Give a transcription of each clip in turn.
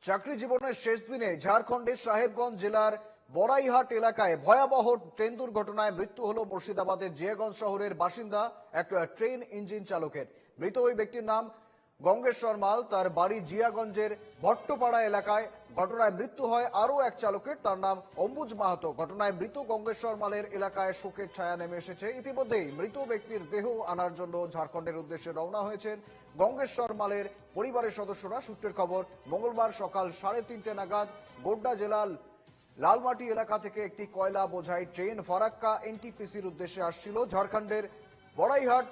চাকরি জীবনের শেষ দিনে ঝাড়খণ্ডের সাহেবগঞ্জ জেলার বড়াইহাট এলাকায় ভয়াবহ ট্রেন দুর্ঘটনায় মৃত্যু হল মুর্শিদাবাদের জিয়াগঞ্জ শহরের বাসিন্দা এক ট্রেন ইঞ্জিন চালকের। মৃত ওই ব্যক্তির নাম গঙ্গেশ্বর মাল, তার বাড়ি জিয়াগঞ্জের ভট্টপাড়া এলাকায়। ঘটনায় মৃত্যু হয় আরও এক চালকের, তার নাম অম্বুজ মাহাতো। ঘটনায় মৃত গঙ্গেশ্বর মালের এলাকায় শোকের ছায়া নেমে এসেছে। ইতিমধ্যেই মৃত ব্যক্তির দেহ আনার জন্য ঝাড়খণ্ডের উদ্দেশ্যে রওনা হয়েছেন গঙ্গেশ্বর মালের পরিবারের সদস্যরা। সূত্রের খবর, মঙ্গলবার সকাল 3:30 নাগাদ গোড্ডা জেলার লালমাটি এলাকা থেকে একটি কয়লা বোঝাই ট্রেন ফারাক্কা এনটিপিসির উদ্দেশ্যে আসছিল। ঝাড়খণ্ডের বড়াইহাট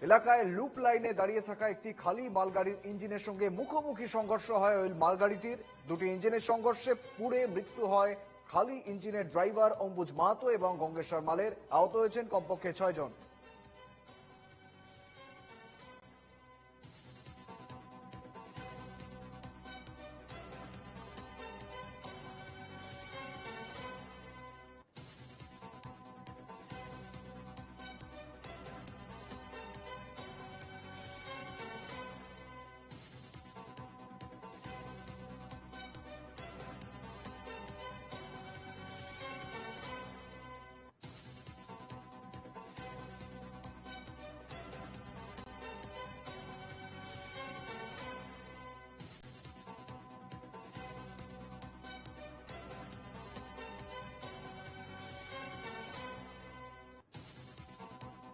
এলাকায় লুপ লাইনে দাঁড়িয়ে থাকা একটি খালি মালগাড়ির ইঞ্জিনের সঙ্গে মুখোমুখি সংঘর্ষ হয় ওই মালগাড়িটির। দুটি ইঞ্জিনের সংঘর্ষে পুড়ে মৃত্যু হয় খালি ইঞ্জিনের ড্রাইভার অম্বুজ মাহাতো এবং গঙ্গেশ্বর মালের। আহত হয়েছেন কমপক্ষে 6 জন।